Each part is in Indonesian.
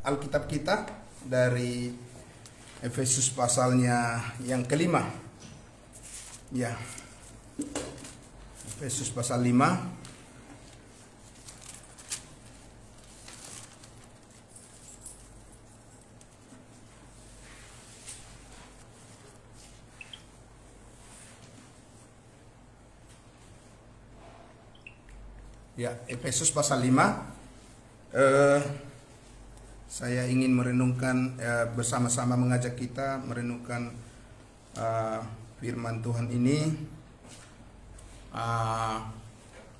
Alkitab kita dari Efesus pasalnya yang kelima. Ya, Efesus pasal 5. Ya, Efesus pasal 5. Saya ingin merenungkan bersama-sama, mengajak kita merenungkan firman Tuhan ini,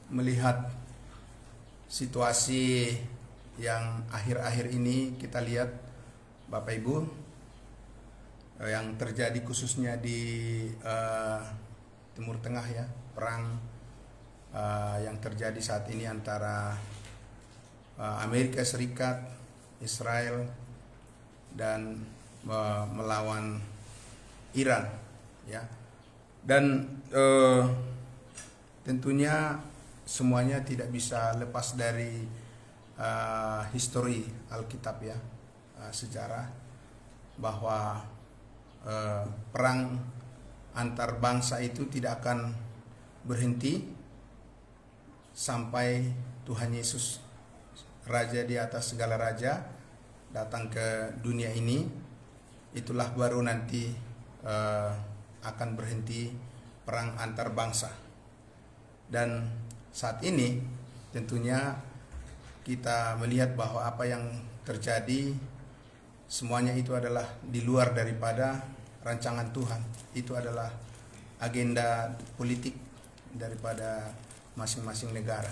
melihat situasi yang akhir-akhir ini kita lihat, Bapak Ibu, yang terjadi khususnya di Timur Tengah, ya, perang yang terjadi saat ini antara Amerika Serikat, Israel, dan melawan Iran, ya. Dan tentunya semuanya tidak bisa lepas dari histori Alkitab, ya, sejarah, bahwa perang antar bangsa itu tidak akan berhenti sampai Tuhan Yesus, Raja di atas segala raja, datang ke dunia ini. Itulah baru nanti akan berhenti perang antar bangsa. Dan saat ini tentunya kita melihat bahwa apa yang terjadi semuanya itu adalah di luar daripada rancangan Tuhan. Itu adalah agenda politik daripada masing-masing negara,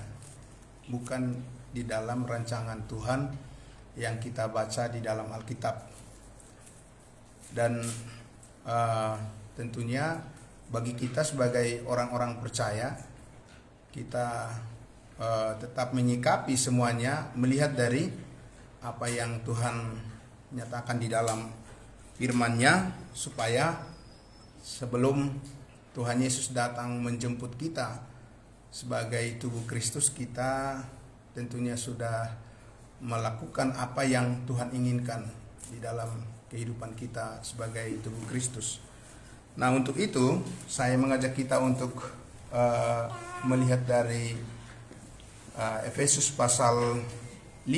bukan di dalam rancangan Tuhan yang kita baca di dalam Alkitab. Dan tentunya bagi kita sebagai orang-orang percaya, kita tetap menyikapi semuanya melihat dari apa yang Tuhan nyatakan di dalam firman-Nya, supaya sebelum Tuhan Yesus datang menjemput kita sebagai tubuh Kristus, kita tentunya sudah melakukan apa yang Tuhan inginkan di dalam kehidupan kita sebagai tubuh Kristus. Nah, untuk itu saya mengajak kita untuk melihat dari Efesus pasal 5.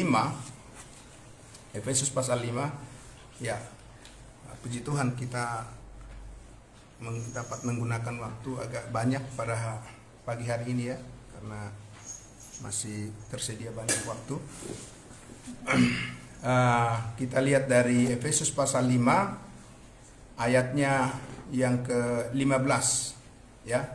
Efesus pasal 5. Ya, puji Tuhan, kita dapat menggunakan waktu agak banyak pada pagi hari ini, ya, karena masih tersedia banyak waktu. Kita lihat dari Efesus pasal 5 ayatnya yang ke-15, ya.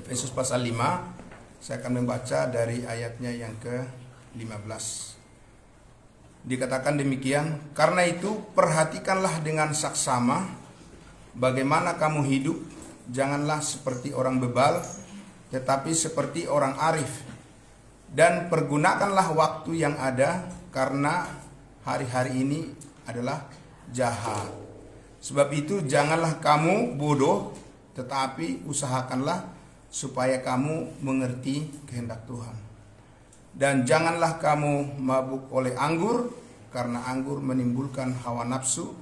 Efesus pasal 5, saya akan membaca dari ayatnya yang ke-15. Dikatakan demikian, karena itu perhatikanlah dengan saksama bagaimana kamu hidup. Janganlah seperti orang bebal, tetapi seperti orang arif. Dan pergunakanlah waktu yang ada, karena hari-hari ini adalah jahat. Sebab itu janganlah kamu bodoh, tetapi usahakanlah supaya kamu mengerti kehendak Tuhan. Dan janganlah kamu mabuk oleh anggur, karena anggur menimbulkan hawa nafsu,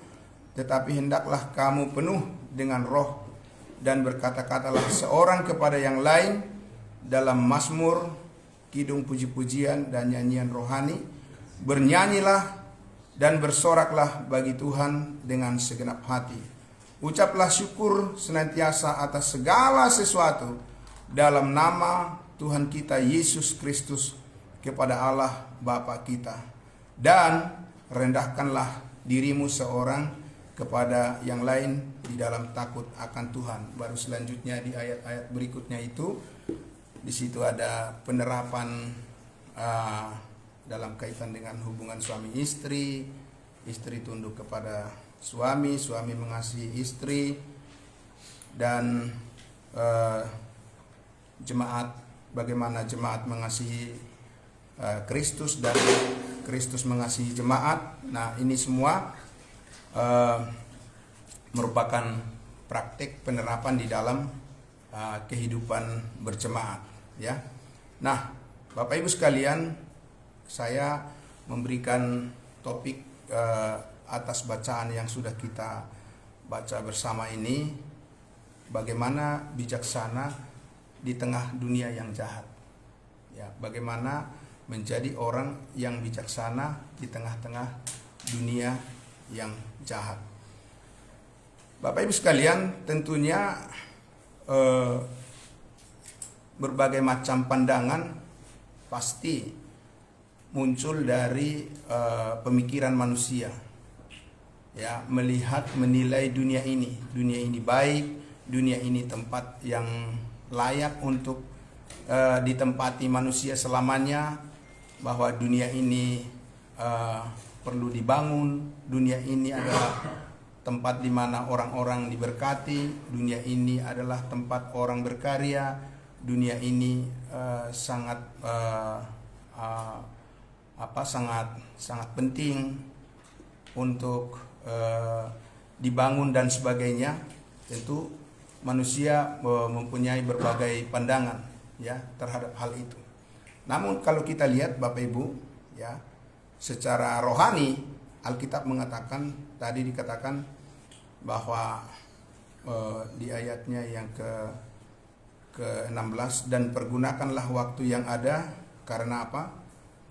tetapi hendaklah kamu penuh dengan Roh, dan berkata-katalah seorang kepada yang lain dalam mazmur, kidung puji-pujian, dan nyanyian rohani. Bernyanyilah dan bersoraklah bagi Tuhan dengan segenap hati. Ucaplah syukur senantiasa atas segala sesuatu dalam nama Tuhan kita Yesus Kristus kepada Allah Bapa kita. Dan rendahkanlah dirimu seorang kepada yang lain di dalam takut akan Tuhan. Baru selanjutnya di ayat-ayat berikutnya itu, di situ ada penerapan dalam kaitan dengan hubungan suami istri, istri tunduk kepada suami, suami mengasihi istri, dan jemaat, bagaimana jemaat mengasihi Kristus dan Kristus mengasihi jemaat. Nah, ini semua merupakan praktik penerapan di dalam kehidupan berjemaat, ya. Nah, Bapak Ibu sekalian, saya memberikan topik atas bacaan yang sudah kita baca bersama ini, bagaimana bijaksana di tengah dunia yang jahat. Ya, bagaimana menjadi orang yang bijaksana di tengah-tengah dunia yang jahat. Bapak Ibu sekalian, tentunya berbagai macam pandangan pasti muncul dari pemikiran manusia, ya, melihat menilai dunia ini baik, dunia ini tempat yang layak untuk ditempati manusia selamanya, bahwa dunia ini perlu dibangun, dunia ini adalah tempat di mana orang-orang diberkati, dunia ini adalah tempat orang berkarya, dunia ini sangat penting untuk dibangun dan sebagainya. Tentu manusia mempunyai berbagai pandangan, ya, terhadap hal itu. Namun kalau kita lihat Bapak Ibu, ya, secara rohani Alkitab mengatakan, tadi dikatakan bahwa di ayatnya yang ke-16, dan pergunakanlah waktu yang ada, karena apa?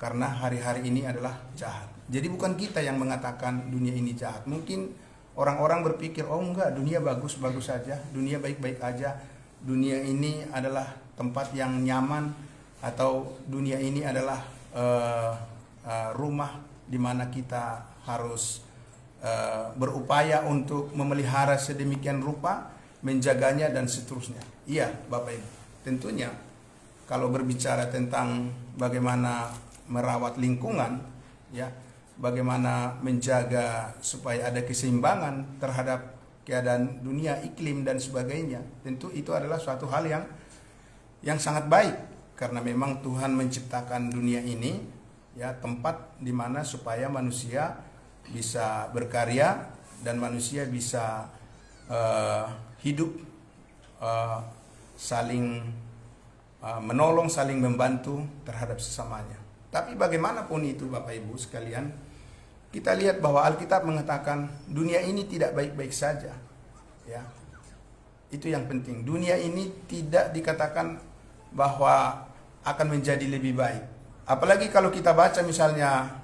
Karena hari-hari ini adalah jahat. Jadi bukan kita yang mengatakan dunia ini jahat. Mungkin orang-orang berpikir, oh enggak, dunia bagus-bagus saja, dunia baik-baik aja, dunia ini adalah tempat yang nyaman, atau dunia ini adalah rumah di mana kita harus berupaya untuk memelihara sedemikian rupa, menjaganya dan seterusnya. Iya, Bapak Ibu. Tentunya kalau berbicara tentang bagaimana merawat lingkungan, ya, bagaimana menjaga supaya ada keseimbangan terhadap keadaan dunia, iklim dan sebagainya, tentu itu adalah suatu hal yang sangat baik, karena memang Tuhan menciptakan dunia ini, ya, tempat di mana supaya manusia bisa berkarya dan manusia bisa hidup, saling menolong, saling membantu terhadap sesamanya. Tapi bagaimanapun itu Bapak Ibu sekalian, kita lihat bahwa Alkitab mengatakan dunia ini tidak baik-baik saja, ya. Itu yang penting. Dunia ini tidak dikatakan bahwa akan menjadi lebih baik. Apalagi kalau kita baca misalnya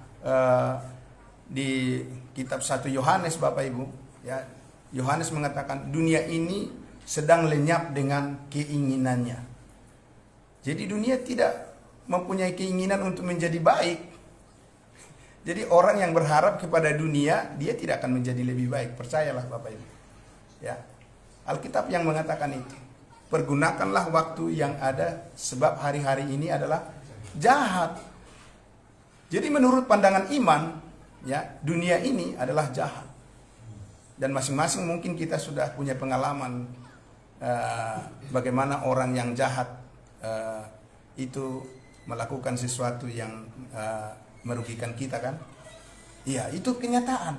di kitab 1 Yohanes Bapak Ibu, ya, Yohanes mengatakan dunia ini sedang lenyap dengan keinginannya. Jadi dunia tidak mempunyai keinginan untuk menjadi baik. Jadi orang yang berharap kepada dunia, dia tidak akan menjadi lebih baik. Percayalah Bapak Ibu. Ya. Alkitab yang mengatakan itu. Pergunakanlah waktu yang ada, sebab hari-hari ini adalah jahat. Jadi menurut pandangan iman, ya, dunia ini adalah jahat. Dan masing-masing mungkin kita sudah punya pengalaman bagaimana orang yang jahat itu melakukan sesuatu yang merugikan kita, kan? Iya, itu kenyataan.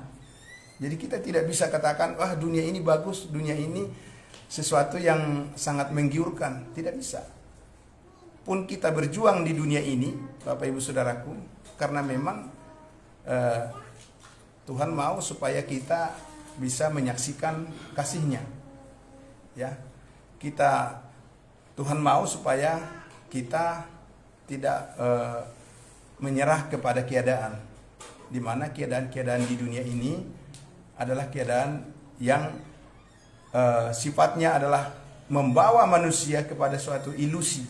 Jadi kita tidak bisa katakan, wah, dunia ini bagus, dunia ini sesuatu yang sangat menggiurkan. Tidak bisa. Pun kita berjuang di dunia ini, Bapak Ibu Saudaraku, karena memang Tuhan mau supaya kita bisa menyaksikan kasih-Nya. Ya. Tuhan mau supaya kita tidak menyerah kepada keadaan, di mana keadaan-keadaan di dunia ini adalah keadaan yang sifatnya adalah membawa manusia kepada suatu ilusi,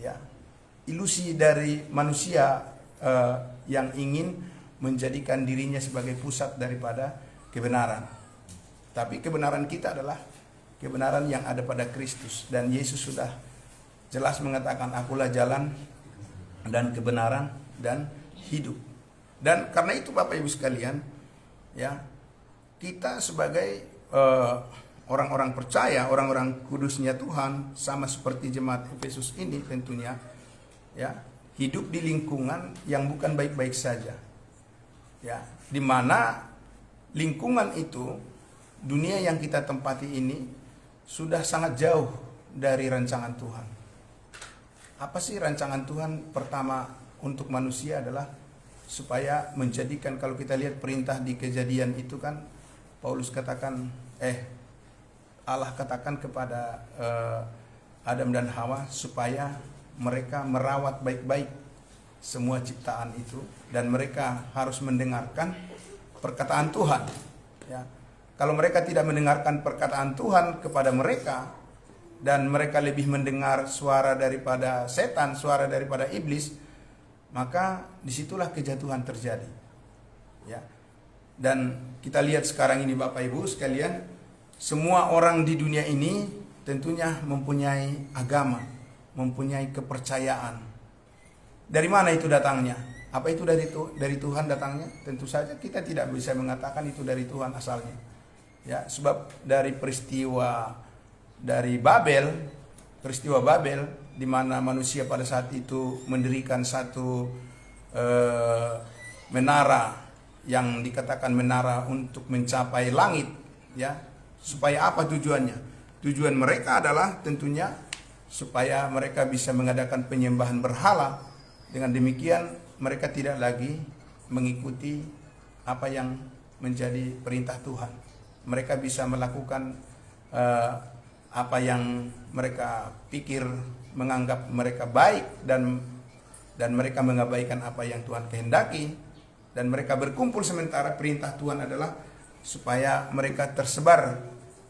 ya, ilusi dari manusia yang ingin menjadikan dirinya sebagai pusat daripada kebenaran. Tapi kebenaran kita adalah kebenaran yang ada pada Kristus, dan Yesus sudah jelas mengatakan, akulah jalan dan kebenaran dan hidup. Dan karena itu Bapak Ibu sekalian, ya, kita sebagai orang-orang percaya, orang-orang kudusnya Tuhan, sama seperti jemaat Efesus ini tentunya, ya, hidup di lingkungan yang bukan baik-baik saja, ya, di mana lingkungan itu, dunia yang kita tempati ini sudah sangat jauh dari rancangan Tuhan. Apa sih rancangan Tuhan? Pertama untuk manusia adalah supaya menjadikan, kalau kita lihat perintah di Kejadian itu kan Paulus katakan Allah katakan kepada Adam dan Hawa supaya mereka merawat baik-baik semua ciptaan itu, dan mereka harus mendengarkan perkataan Tuhan. Ya. Kalau mereka tidak mendengarkan perkataan Tuhan kepada mereka, dan mereka lebih mendengar suara daripada setan, suara daripada iblis, maka disitulah kejatuhan terjadi. Ya. Dan kita lihat sekarang ini Bapak Ibu sekalian, semua orang di dunia ini tentunya mempunyai agama, mempunyai kepercayaan. Dari mana itu datangnya? Apa itu dari Tuhan datangnya? Tentu saja kita tidak bisa mengatakan itu dari Tuhan asalnya. Ya, sebab dari peristiwa Babel di mana manusia pada saat itu mendirikan satu menara yang dikatakan menara untuk mencapai langit, ya. Supaya apa tujuannya? Tujuan mereka adalah tentunya supaya mereka bisa mengadakan penyembahan berhala. Dengan demikian mereka tidak lagi mengikuti apa yang menjadi perintah Tuhan. Mereka bisa melakukan apa yang mereka pikir menganggap mereka baik, dan mereka mengabaikan apa yang Tuhan kehendaki, dan mereka berkumpul sementara perintah Tuhan adalah supaya mereka tersebar,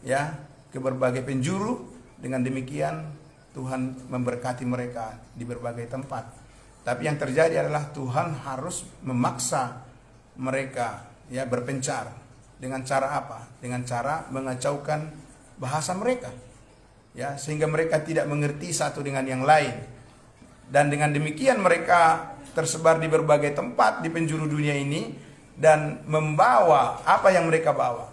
ya, ke berbagai penjuru. Dengan demikian Tuhan memberkati mereka di berbagai tempat. Tapi yang terjadi adalah Tuhan harus memaksa mereka, ya, berpencar. Dengan cara apa? Dengan cara mengacaukan bahasa mereka, ya, sehingga mereka tidak mengerti satu dengan yang lain. Dan dengan demikian mereka tersebar di berbagai tempat di penjuru dunia ini dan membawa apa yang mereka bawa.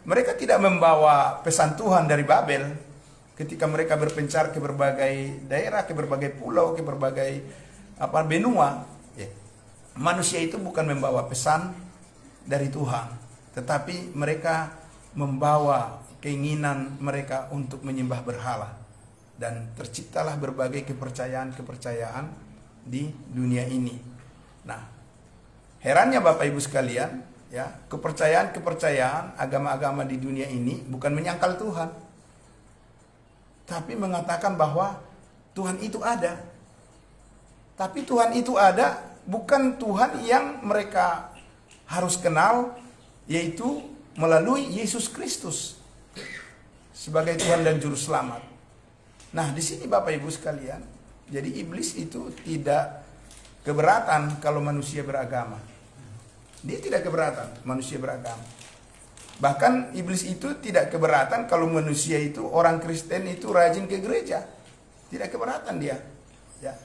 Mereka tidak membawa pesan Tuhan dari Babel ketika mereka berpencar ke berbagai daerah, ke berbagai pulau, ke berbagai benua. Ya. Manusia itu bukan membawa pesan dari Tuhan, tetapi mereka membawa keinginan mereka untuk menyembah berhala, dan terciptalah berbagai kepercayaan di dunia ini. Nah, herannya Bapak Ibu sekalian, ya, kepercayaan agama-agama di dunia ini bukan menyangkal Tuhan, tapi mengatakan bahwa Tuhan itu ada. Tapi Tuhan itu ada bukan Tuhan yang mereka harus kenal, yaitu melalui Yesus Kristus sebagai Tuhan dan Juru Selamat. Nah, di sini Bapak Ibu sekalian, jadi iblis itu tidak keberatan kalau manusia beragama. Dia tidak keberatan manusia beragama. Bahkan iblis itu tidak keberatan kalau manusia itu, orang Kristen itu rajin ke gereja. Tidak keberatan dia. Ya.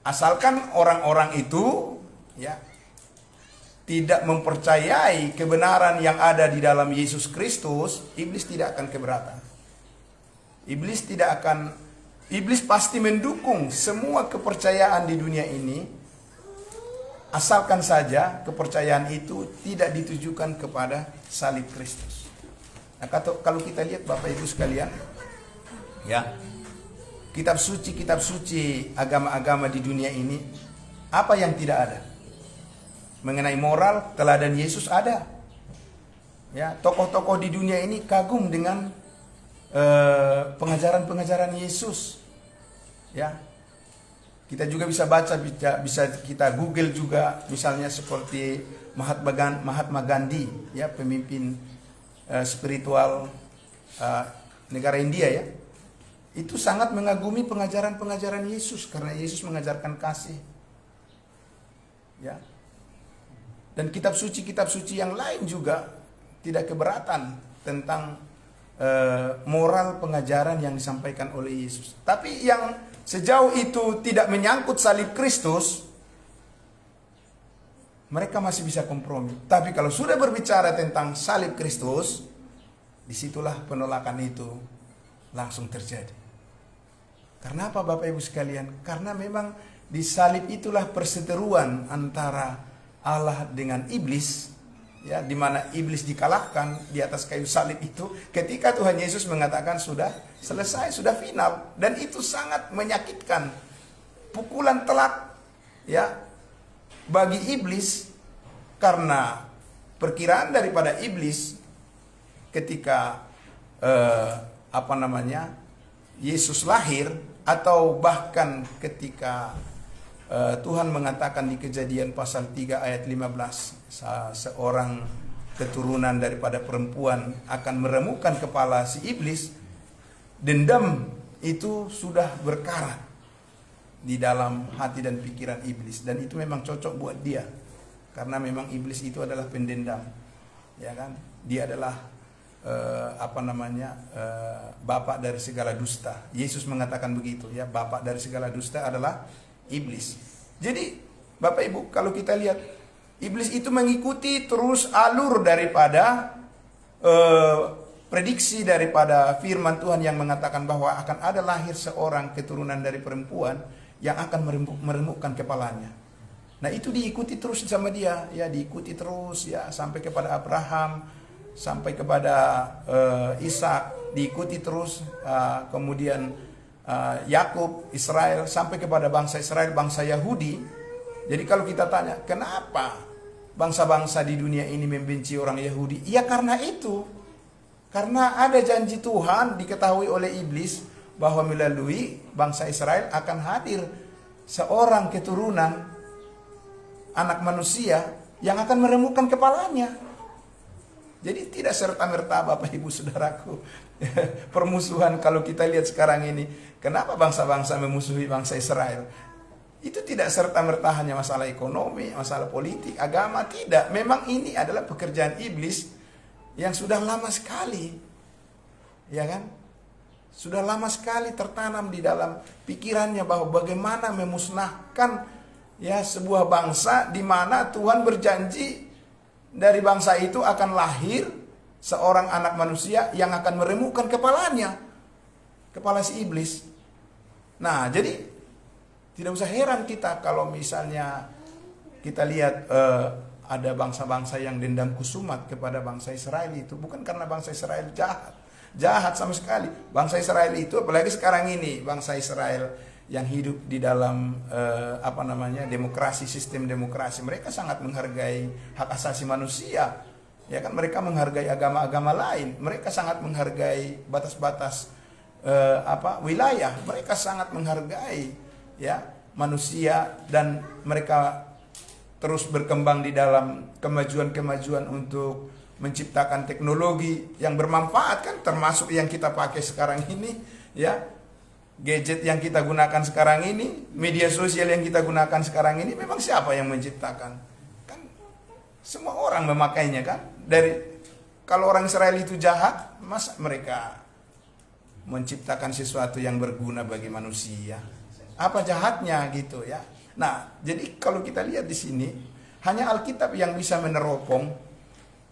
Asalkan orang-orang itu, ya, tidak mempercayai kebenaran yang ada di dalam Yesus Kristus, iblis tidak akan keberatan. Iblis pasti mendukung semua kepercayaan di dunia ini, asalkan saja kepercayaan itu tidak ditujukan kepada salib Kristus. Nah, kalau kita lihat Bapak Ibu sekalian, ya, kitab suci agama-agama di dunia ini, apa yang tidak ada? Mengenai moral, teladan Yesus ada. Ya, tokoh-tokoh di dunia ini kagum dengan pengajaran-pengajaran Yesus. Ya. Kita juga bisa baca, bisa kita Google juga, misalnya seperti Mahatma Gandhi, ya, pemimpin spiritual negara India, ya. Itu sangat mengagumi pengajaran-pengajaran Yesus karena Yesus mengajarkan kasih. Ya. Dan kitab suci yang lain juga tidak keberatan tentang moral pengajaran yang disampaikan oleh Yesus. Tapi yang sejauh itu tidak menyangkut salib Kristus, mereka masih bisa kompromi. Tapi kalau sudah berbicara tentang salib Kristus, disitulah penolakan itu langsung terjadi. Karena apa Bapak Ibu sekalian? Karena memang di salib itulah perseteruan antara Allah dengan iblis, ya, di mana iblis dikalahkan di atas kayu salib itu ketika Tuhan Yesus mengatakan sudah selesai, sudah final. Dan itu sangat menyakitkan. Pukulan telak, ya, bagi iblis, karena perkiraan daripada iblis ketika Yesus lahir, atau bahkan ketika Tuhan mengatakan di Kejadian pasal 3 ayat 15, seorang keturunan daripada perempuan akan meremukkan kepala si iblis, dendam itu sudah berkarat di dalam hati dan pikiran iblis, dan itu memang cocok buat dia, karena memang iblis itu adalah pendendam, ya kan? Dia adalah bapak dari segala dusta. Yesus mengatakan begitu, ya, bapak dari segala dusta adalah iblis. Jadi Bapak Ibu, kalau kita lihat, iblis itu mengikuti terus alur daripada prediksi daripada firman Tuhan yang mengatakan bahwa akan ada lahir seorang keturunan dari perempuan yang akan meremukkan kepalanya. Nah, itu diikuti terus sama dia, ya, diikuti terus, ya, sampai kepada Abraham, sampai kepada Ishak, diikuti terus, kemudian Yakub, Israel, sampai kepada bangsa Israel, bangsa Yahudi. Jadi kalau kita tanya, kenapa bangsa-bangsa di dunia ini membenci orang Yahudi? Ya karena itu. Karena ada janji Tuhan diketahui oleh iblis bahwa melalui bangsa Israel akan hadir seorang keturunan anak manusia yang akan meremukkan kepalanya. Jadi tidak serta-merta Bapak Ibu Saudaraku permusuhan kalau kita lihat sekarang ini. Kenapa bangsa-bangsa memusuhi bangsa Israel? Itu tidak serta-merta hanya masalah ekonomi, masalah politik, agama, tidak. Memang ini adalah pekerjaan iblis yang sudah lama sekali, ya kan? Sudah lama sekali tertanam di dalam pikirannya bahwa bagaimana memusnahkan, ya, sebuah bangsa di mana Tuhan berjanji dari bangsa itu akan lahir seorang anak manusia yang akan meremukkan kepalanya, kepala si iblis. Nah, jadi tidak usah heran kita kalau misalnya kita lihat ada bangsa-bangsa yang dendam kusumat kepada bangsa Israel itu. Bukan karena bangsa Israel jahat sama sekali. Bangsa Israel itu, apalagi sekarang ini, bangsa Israel yang hidup di dalam demokrasi, sistem demokrasi, mereka sangat menghargai hak asasi manusia, ya kan? Mereka menghargai agama-agama lain, mereka sangat menghargai batas-batas wilayah, mereka sangat menghargai, ya, manusia, dan mereka terus berkembang di dalam kemajuan-kemajuan untuk menciptakan teknologi yang bermanfaat, kan, termasuk yang kita pakai sekarang ini, ya. Gadget yang kita gunakan sekarang ini, media sosial yang kita gunakan sekarang ini, memang siapa yang menciptakan? Kan semua orang memakainya, kan? Kalau orang Israel itu jahat, masa mereka menciptakan sesuatu yang berguna bagi manusia? Apa jahatnya gitu, ya? Nah, jadi kalau kita lihat di sini, hanya Alkitab yang bisa meneropong,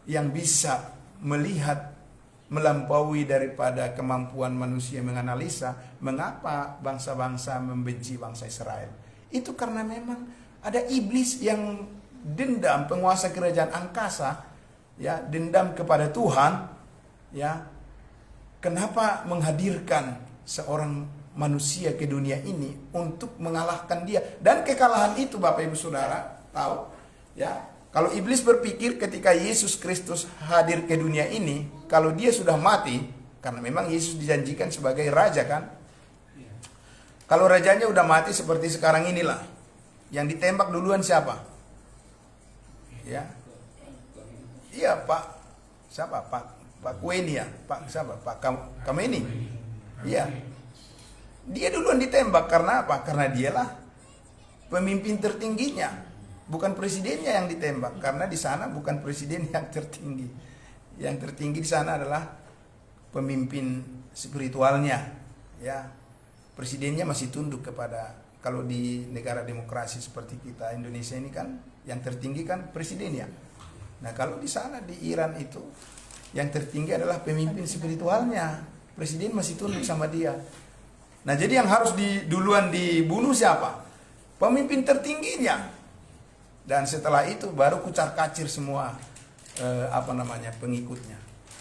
yang bisa melihat melampaui daripada kemampuan manusia menganalisa mengapa bangsa-bangsa membenci bangsa Israel. Itu karena memang ada iblis yang dendam, penguasa kerajaan angkasa, ya, dendam kepada Tuhan, ya. Kenapa menghadirkan seorang manusia ke dunia ini untuk mengalahkan dia? Dan kekalahan itu, Bapak Ibu Saudara tahu, ya. Kalau iblis berpikir ketika Yesus Kristus hadir ke dunia ini, kalau dia sudah mati, karena memang Yesus dijanjikan sebagai raja, kan? Kalau rajanya udah mati seperti sekarang inilah, yang ditembak duluan siapa? Ya, iya, Pak. Siapa? Pak Kueni, ya? Pak siapa? Pak Kameni. Iya. Dia duluan ditembak karena apa? Karena dialah pemimpin tertingginya. Bukan presidennya yang ditembak, karena di sana bukan presiden yang tertinggi. Yang tertinggi di sana adalah pemimpin spiritualnya, ya. Presidennya masih tunduk kepada, kalau di negara demokrasi seperti kita Indonesia ini kan, yang tertinggi kan presidennya. Nah, kalau di sana di Iran itu yang tertinggi adalah pemimpin spiritualnya. Presiden masih tunduk sama dia. Nah, jadi yang harus duluan dibunuh siapa? Pemimpin tertingginya. Dan setelah itu baru kucar-kacir semua pengikutnya.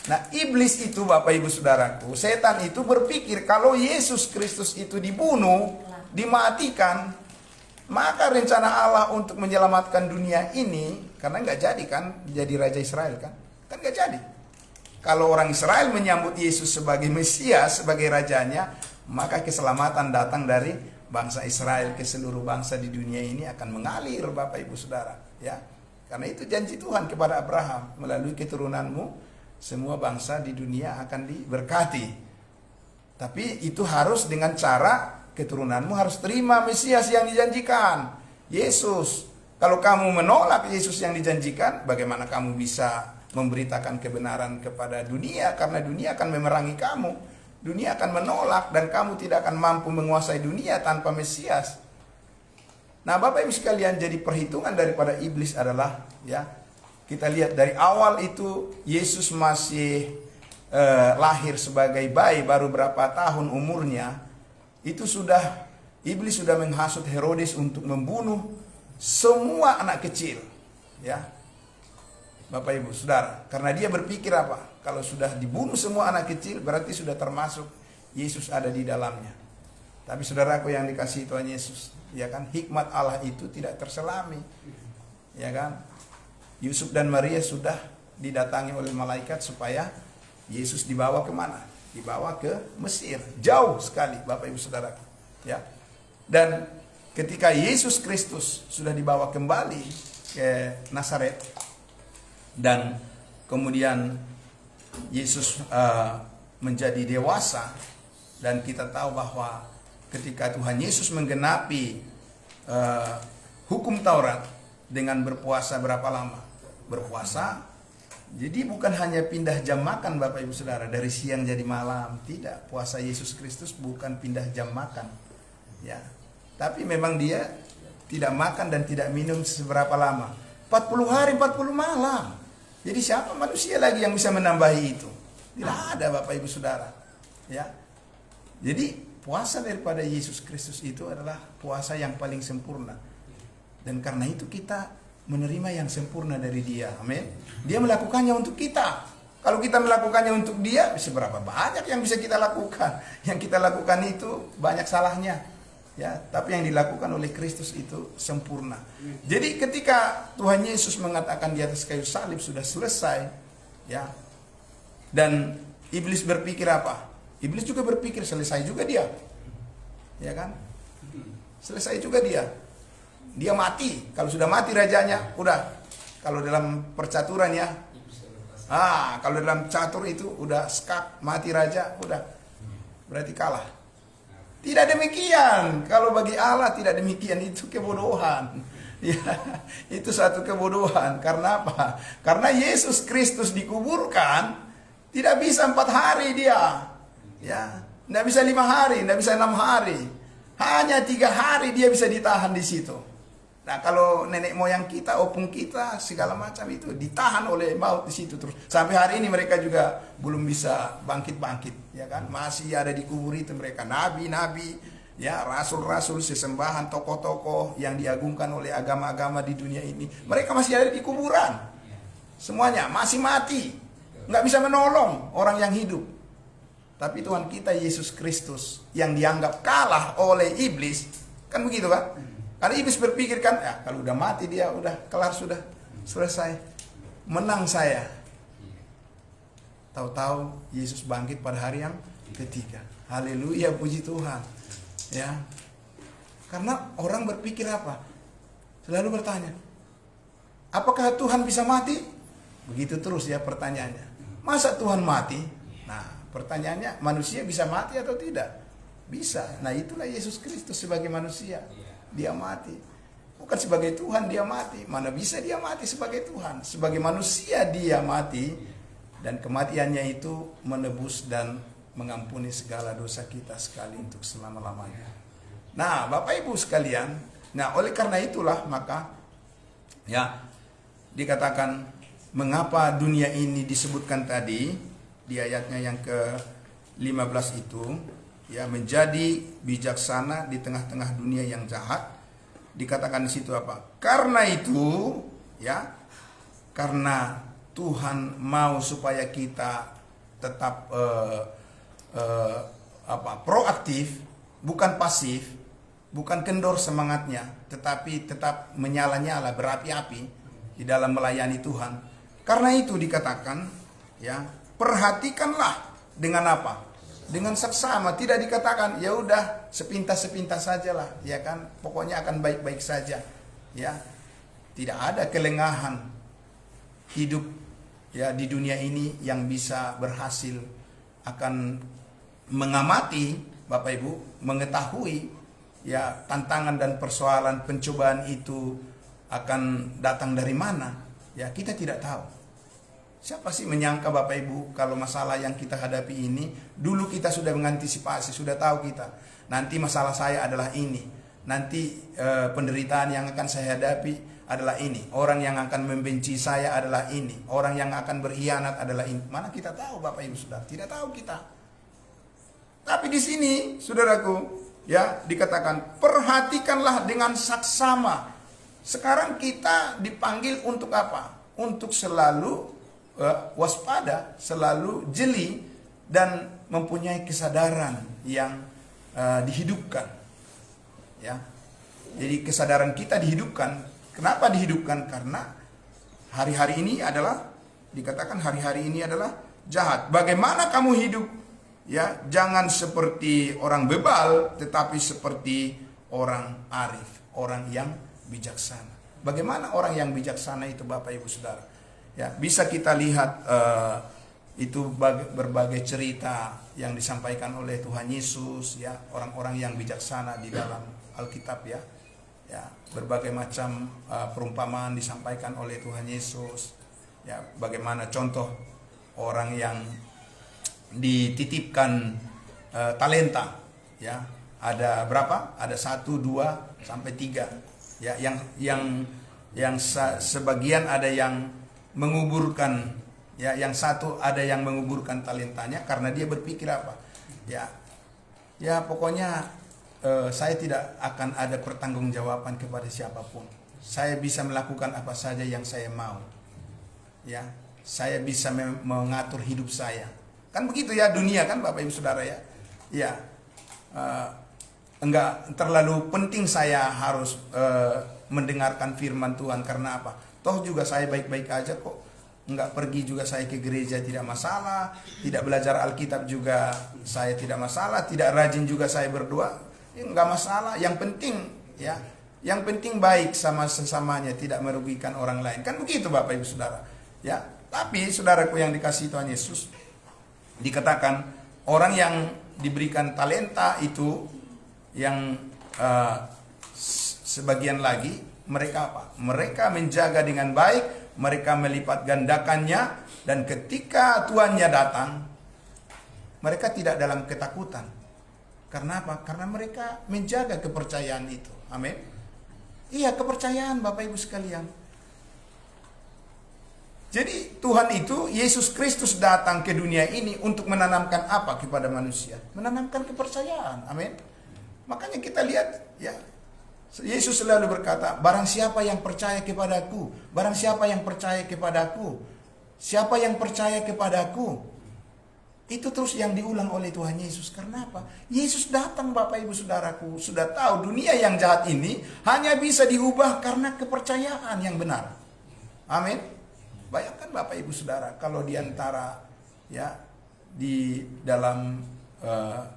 Nah, iblis itu, Bapak Ibu Saudaraku, setan itu berpikir kalau Yesus Kristus itu dibunuh, dimatikan, Maka rencana Allah untuk menyelamatkan dunia ini, karena nggak jadi kan jadi Raja Israel kan nggak jadi. Kalau orang Israel menyambut Yesus sebagai Mesias, sebagai rajanya, maka keselamatan datang dari bangsa Israel ke seluruh bangsa di dunia ini akan mengalir, Bapak Ibu Saudara, ya. Karena itu janji Tuhan kepada Abraham, melalui keturunanmu semua bangsa di dunia akan diberkati. Tapi itu harus dengan cara keturunanmu harus terima Mesias yang dijanjikan, Yesus. Kalau kamu menolak Yesus yang dijanjikan, bagaimana kamu bisa memberitakan kebenaran kepada dunia? Karena dunia akan memerangi kamu, dunia akan menolak, dan kamu tidak akan mampu menguasai dunia tanpa Mesias. Nah, Bapak Ibu sekalian, jadi perhitungan daripada iblis adalah, ya, kita lihat dari awal itu Yesus masih lahir sebagai bayi, baru berapa tahun umurnya, itu sudah iblis sudah menghasut Herodes untuk membunuh semua anak kecil, ya. Bapak Ibu Saudara, karena dia berpikir apa? Kalau sudah dibunuh semua anak kecil, berarti sudah termasuk Yesus ada di dalamnya. Tapi saudaraku yang dikasihi Tuhan Yesus, ya kan, hikmat Allah itu tidak terselami, ya kan. Yusuf dan Maria sudah didatangi oleh malaikat supaya Yesus dibawa kemana? Dibawa ke Mesir, jauh sekali, Bapak Ibu Saudara, ya. Dan ketika Yesus Kristus sudah dibawa kembali ke Nazaret, dan kemudian Yesus menjadi dewasa, dan kita tahu bahwa ketika Tuhan Yesus menggenapi hukum Taurat dengan berpuasa berapa lama? Berpuasa, jadi bukan hanya pindah jam makan, Bapak Ibu Saudara, dari siang jadi malam. Tidak, puasa Yesus Kristus bukan pindah jam makan, ya. Tapi memang dia tidak makan dan tidak minum seberapa lama? 40 hari 40 malam. Jadi siapa manusia lagi yang bisa menambahi itu? Tidak ada, Bapak Ibu Saudara, ya. Jadi puasa daripada Yesus Kristus itu adalah puasa yang paling sempurna. Dan karena itu kita menerima yang sempurna dari Dia. Amin. Dia melakukannya untuk kita. Kalau kita melakukannya untuk Dia, seberapa banyak yang bisa kita lakukan? Yang kita lakukan itu banyak salahnya, ya. Tapi yang dilakukan oleh Kristus itu sempurna. Jadi ketika Tuhan Yesus mengatakan di atas kayu salib sudah selesai, ya. Dan iblis berpikir apa? Iblis juga berpikir selesai juga dia, ya kan? Selesai juga dia. Dia mati. Kalau sudah mati rajanya, udah. Kalau dalam percaturan, ya, kalau dalam catur itu udah skak, mati raja, udah. Berarti kalah. Tidak demikian. Kalau bagi Allah tidak demikian, itu kebodohan. Ya, itu satu kebodohan. Karena apa? Karena Yesus Kristus dikuburkan, tidak bisa 4 hari dia. Ya, tidak bisa 5 hari, tidak bisa 6 hari. Hanya 3 hari dia bisa ditahan di situ. Nah, kalau nenek moyang kita, opung kita, segala macam itu ditahan oleh maut di situ terus. Sampai hari ini mereka juga belum bisa bangkit-bangkit, ya kan? Masih ada di kubur itu mereka, nabi-nabi, ya, rasul-rasul, sesembahan, tokoh-tokoh yang diagungkan oleh agama-agama di dunia ini. Mereka masih ada di kuburan. Semuanya masih mati. Nggak bisa menolong orang yang hidup. Tapi Tuhan kita Yesus Kristus yang dianggap kalah oleh iblis, kan begitu kan? Karena iblis berpikir kan, ya, kalau udah mati dia udah kelar, sudah selesai, menang saya. Tahu-tahu Yesus bangkit pada hari yang ketiga. Haleluya, puji Tuhan. Ya, karena orang berpikir apa? Selalu bertanya, apakah Tuhan bisa mati? Begitu terus ya pertanyaannya. Masa Tuhan mati? Nah, pertanyaannya, manusia bisa mati atau tidak? Bisa. Nah, itulah Yesus Kristus sebagai manusia. Dia mati. Bukan sebagai Tuhan dia mati. Mana bisa dia mati sebagai Tuhan? Sebagai manusia dia mati. Dan kematiannya itu menebus dan mengampuni segala dosa kita sekali untuk selama-lamanya. Nah, Bapak Ibu sekalian, nah oleh karena itulah maka, ya, dikatakan mengapa dunia ini disebutkan tadi di ayatnya yang ke-15 itu, ya, menjadi bijaksana di tengah-tengah dunia yang jahat. Dikatakan di situ apa? Karena itu, ya, karena Tuhan mau supaya kita tetap proaktif, bukan pasif, bukan kendor semangatnya, tetapi tetap menyala-nyala, berapi-api di dalam melayani Tuhan. Karena itu dikatakan, ya, perhatikanlah dengan apa? Dengan seksama. Tidak dikatakan ya udah sepintas-sepintas sajalah, ya kan? Pokoknya akan baik-baik saja, ya. Tidak ada kelengahan hidup, ya, di dunia ini yang bisa berhasil akan mengamati, Bapak Ibu, mengetahui, ya, tantangan dan persoalan pencobaan itu akan datang dari mana. Ya, kita tidak tahu. Siapa sih menyangka, Bapak Ibu, kalau masalah yang kita hadapi ini, dulu kita sudah mengantisipasi, sudah tahu kita, nanti masalah saya adalah ini, nanti penderitaan yang akan saya hadapi adalah ini, orang yang akan membenci saya adalah ini, orang yang akan berkhianat adalah ini. Mana kita tahu, Bapak Ibu Saudara? Tidak tahu kita. Tapi di sini, saudaraku, ya, dikatakan perhatikanlah dengan saksama. Sekarang kita dipanggil untuk apa? Untuk selalu waspada, selalu jeli, dan mempunyai kesadaran yang dihidupkan, ya. Jadi kesadaran kita dihidupkan. Kenapa dihidupkan? Karena hari-hari ini adalah, dikatakan hari-hari ini adalah jahat. Bagaimana kamu hidup? Ya, jangan seperti orang bebal, tetapi seperti orang arif, orang yang bijaksana. Bagaimana orang yang bijaksana itu, Bapak Ibu Saudara? Ya, bisa kita lihat itu berbagai cerita yang disampaikan oleh Tuhan Yesus, ya, orang-orang yang bijaksana di dalam Alkitab, ya. Ya, berbagai macam perumpamaan disampaikan oleh Tuhan Yesus. Ya, bagaimana contoh orang yang dititipkan talenta, ya. Ada berapa? Ada 1, 2, sampai 3. Ya, yang sebagian ada yang menguburkan, ya, yang satu ada yang menguburkan talentanya karena dia berpikir apa? Ya, pokoknya saya tidak akan ada pertanggungjawaban kepada siapapun. Saya bisa melakukan apa saja yang saya mau. Ya, saya bisa mengatur hidup saya. Kan begitu ya dunia, kan, Bapak Ibu Saudara, ya. Ya, enggak terlalu penting saya harus mendengarkan firman Tuhan, karena apa? Toh juga saya baik-baik aja kok. Enggak pergi juga saya ke gereja tidak masalah, tidak belajar Alkitab juga saya tidak masalah, tidak rajin juga saya berdoa, enggak masalah. Yang penting, ya, yang penting baik sama sesamanya, tidak merugikan orang lain. Kan begitu, Bapak Ibu Saudara. Ya, tapi saudaraku yang dikasihi Tuhan Yesus, dikatakan orang yang diberikan talenta itu, yang sebagian lagi, mereka apa? Mereka menjaga dengan baik, mereka melipat gandakannya, dan ketika tuannya datang, mereka tidak dalam ketakutan. Karena apa? Karena mereka menjaga kepercayaan itu. Amin. Iya, kepercayaan, Bapak Ibu sekalian. Jadi Tuhan itu, Yesus Kristus datang ke dunia ini untuk menanamkan apa kepada manusia? Menanamkan kepercayaan. Amin. Makanya kita lihat, ya, Yesus selalu berkata, barang siapa yang percaya kepadaku, barang siapa yang percaya kepadaku, siapa yang percaya kepadaku, itu terus yang diulang oleh Tuhan Yesus. Karena apa? Yesus datang, Bapak Ibu Saudaraku, sudah tahu dunia yang jahat ini hanya bisa diubah karena kepercayaan yang benar. Amin. Bayangkan Bapak Ibu Saudara, kalau diantara, ya, di dalam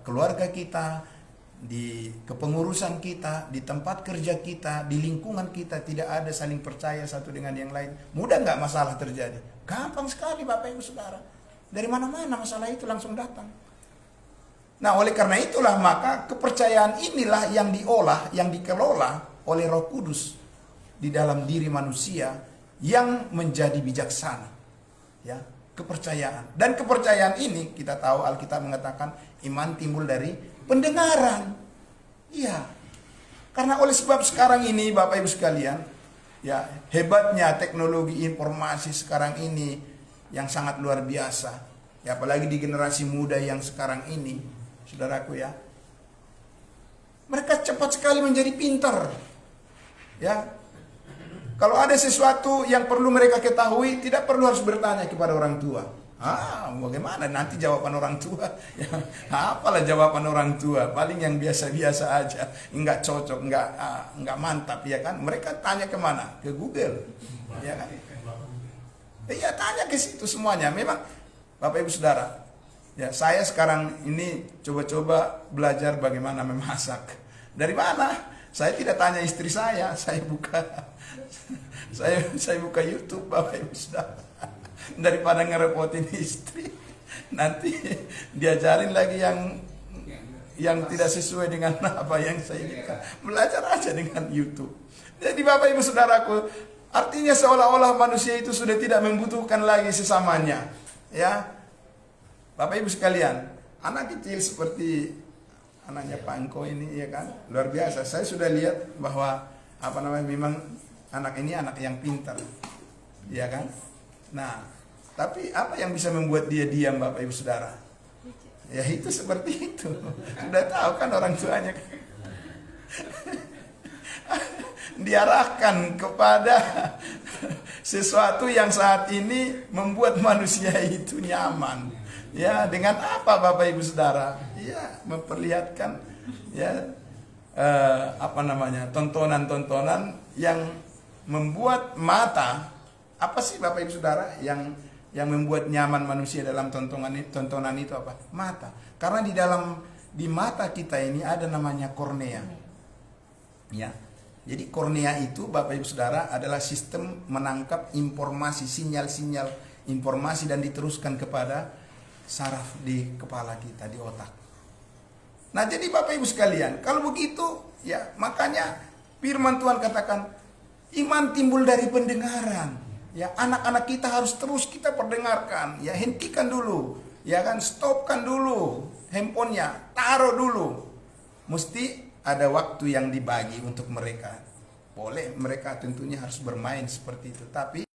keluarga kita, di kepengurusan kita, di tempat kerja kita, di lingkungan kita tidak ada saling percaya satu dengan yang lain, mudah nggak masalah terjadi? Gampang sekali, Bapak Ibu Saudara. Dari mana-mana masalah itu langsung datang. Nah, oleh karena itulah maka kepercayaan inilah yang diolah, yang dikelola oleh Roh Kudus di dalam diri manusia yang menjadi bijaksana. Ya, kepercayaan. Dan kepercayaan ini kita tahu Alkitab mengatakan iman timbul dari pendengaran. Iya. Karena oleh sebab sekarang ini, Bapak Ibu sekalian, ya, hebatnya teknologi informasi sekarang ini yang sangat luar biasa. Ya, apalagi di generasi muda yang sekarang ini, saudaraku, ya. Mereka cepat sekali menjadi pintar. Ya. Kalau ada sesuatu yang perlu mereka ketahui, tidak perlu harus bertanya kepada orang tua. Bagaimana nanti jawaban orang tua? Ya, apalah jawaban orang tua? Paling yang biasa-biasa aja, nggak cocok, nggak mantap, ya kan? Mereka tanya kemana? Ke Google, ya kan? Iya, tanya ke situ semuanya. Memang Bapak Ibu Saudara, ya saya sekarang ini coba-coba belajar bagaimana memasak. Dari mana? Saya tidak tanya istri saya buka saya buka YouTube, Bapak Ibu Saudara. Daripada ngerepotin istri, nanti diajarin lagi yang tidak sesuai dengan apa yang saya inginkan. Belajar aja dengan YouTube. Jadi Bapak Ibu Saudaraku, artinya seolah-olah manusia itu sudah tidak membutuhkan lagi sesamanya. Ya, Bapak Ibu sekalian, anak kecil seperti anaknya Pak Engko ini, ya kan, luar biasa. Saya sudah lihat bahwa memang anak ini anak yang pintar, ya kan. Nah, tapi apa yang bisa membuat dia diam, Bapak Ibu Saudara? Ya itu seperti itu. Sudah tahu kan orang tuanya. Diarahkan kepada sesuatu yang saat ini membuat manusia itu nyaman. Ya, dengan apa Bapak Ibu Saudara? Ya, memperlihatkan ya tontonan-tontonan yang membuat mata. Apa sih Bapak Ibu Saudara yang membuat nyaman manusia dalam tontonan itu apa? Mata. Karena di mata kita ini ada namanya kornea. Ya. Jadi kornea itu Bapak Ibu Saudara adalah sistem menangkap informasi, sinyal-sinyal informasi dan diteruskan kepada saraf di kepala kita, di otak. Nah, jadi Bapak Ibu sekalian, kalau begitu ya makanya firman Tuhan katakan iman timbul dari pendengaran. Ya, anak-anak kita harus terus kita perdengarkan. Ya, hentikan dulu. Ya kan, stopkan dulu handphonenya, taruh dulu. Mesti ada waktu yang dibagi untuk mereka. Boleh mereka tentunya harus bermain seperti itu, tapi